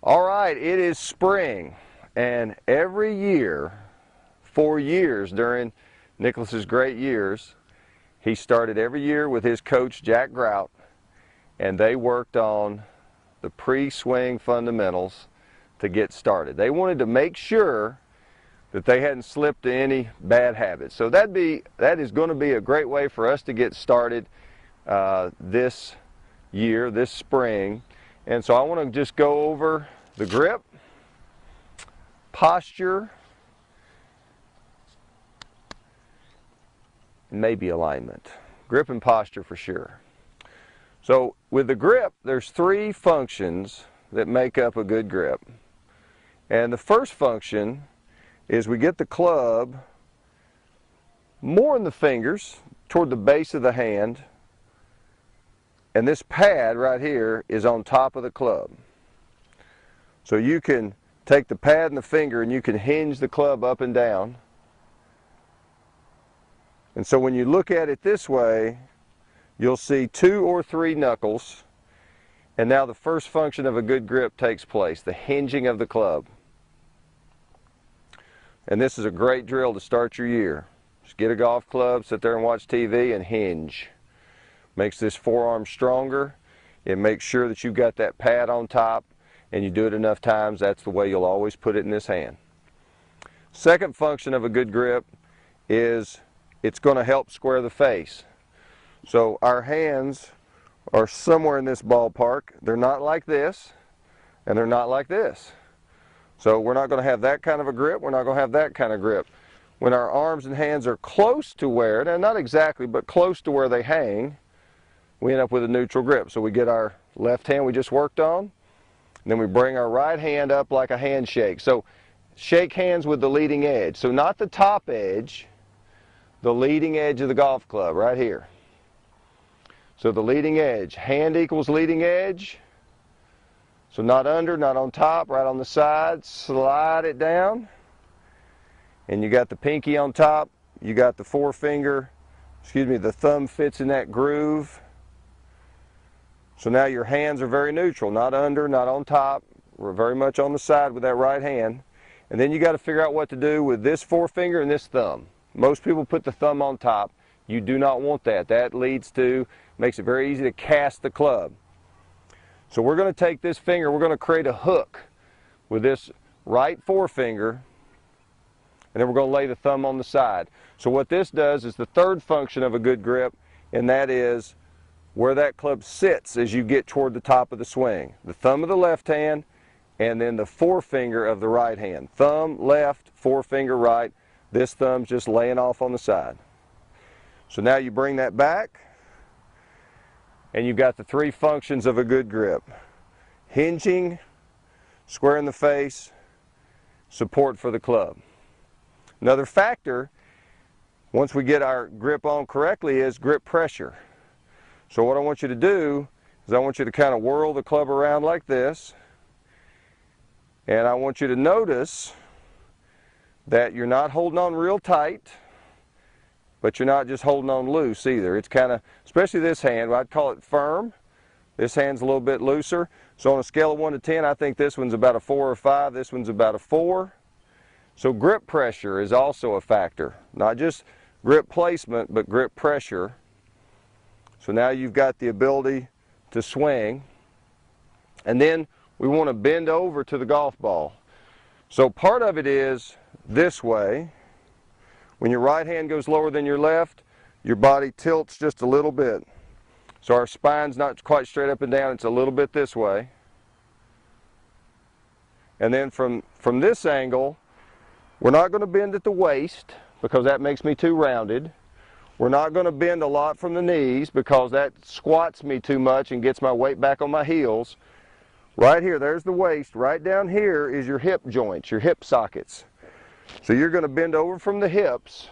All right, it is spring, and every year, for years during Nicholas's great years, he started every year with his coach Jack Grout, and they worked on the pre-swing fundamentals to get started. They wanted to make sure that they hadn't slipped to any bad habits. So that is going to be a great way for us to get started this year, this spring. And so I want to just go over the grip, posture, and maybe alignment. Grip and posture for sure. So with the grip, there's three functions that make up a good grip. And the first function is we get the club more in the fingers toward the base of the hand, and this pad right here is on top of the club. So you can take the pad and the finger and you can hinge the club up and down. And so when you look at it this way, you'll see 2 or 3 knuckles, and now the first function of a good grip takes place, the hinging of the club. And this is a great drill to start your year. Just get a golf club, sit there and watch TV and hinge. Makes this forearm stronger. It makes sure that you've got that pad on top, and you do it enough times, that's the way you'll always put it in this hand. Second function of a good grip is it's going to help square the face. So our hands are somewhere in this ballpark. They're not like this, and they're not like this. So we're not going to have that kind of a grip. We're not going to have that kind of grip. When our arms and hands are close to where, and not exactly, but close to where they hang, we end up with a neutral grip. So we get our left hand we just worked on, and then we bring our right hand up like a handshake. So shake hands with the leading edge. So not the top edge, the leading edge of the golf club right here. So the leading edge, hand equals leading edge. So not under, not on top, right on the side, slide it down. And you got the pinky on top, you got the forefinger, the thumb fits in that groove. So now your hands are very neutral, not under, not on top. We're very much on the side with that right hand. And then you got to figure out what to do with this forefinger and this thumb. Most people put the thumb on top. You do not want that. That makes it very easy to cast the club. So we're going to take this finger, we're going to create a hook with this right forefinger, and then we're going to lay the thumb on the side. So what this does is the third function of a good grip, and that is where that club sits as you get toward the top of the swing. The thumb of the left hand, and then the forefinger of the right hand. Thumb left, forefinger right. This thumb's just laying off on the side. So now you bring that back, and you've got the three functions of a good grip. Hinging, square in the face, support for the club. Another factor, once we get our grip on correctly, is grip pressure. So what I want you to do is I want you to kind of whirl the club around like this, and I want you to notice that you're not holding on real tight, but you're not just holding on loose either. It's kind of, especially this hand, I'd call it firm. This hand's a little bit looser. So on a scale of 1 to 10, I think this one's about a 4 or 5. This one's about a 4. So grip pressure is also a factor. Not just grip placement, but grip pressure. So now you've got the ability to swing. And then we want to bend over to the golf ball. So part of it is this way. When your right hand goes lower than your left, your body tilts just a little bit. So our spine's not quite straight up and down, it's a little bit this way. And then from this angle, we're not going to bend at the waist because that makes me too rounded. We're not going to bend a lot from the knees because that squats me too much and gets my weight back on my heels. Right here, there's the waist. Right down here is your hip joints, your hip sockets. So you're going to bend over from the hips.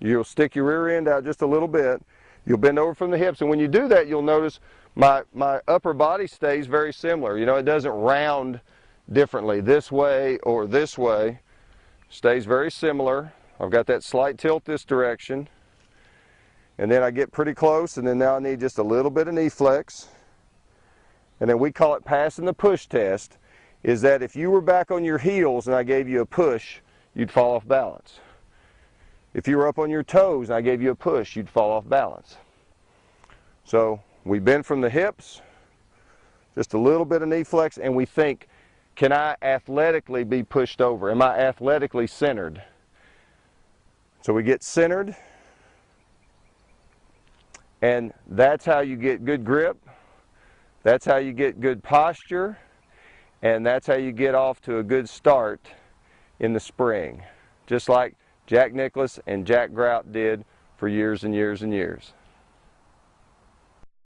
You'll stick your rear end out just a little bit. You'll bend over from the hips, and when you do that, you'll notice my upper body stays very similar. You know, it doesn't round differently this way or this way. Stays very similar. I've got that slight tilt this direction. And then I get pretty close, and then now I need just a little bit of knee flex. And then we call it passing the push test. is that if you were back on your heels and I gave you a push, you'd fall off balance. If you were up on your toes and I gave you a push, you'd fall off balance. So we bend from the hips, just a little bit of knee flex, and we think, can I athletically be pushed over? Am I athletically centered? So we get centered, and that's how you get good grip, that's how you get good posture, and that's how you get off to a good start in the spring, just like Jack Nicklaus and Jack Grout did for years and years and years.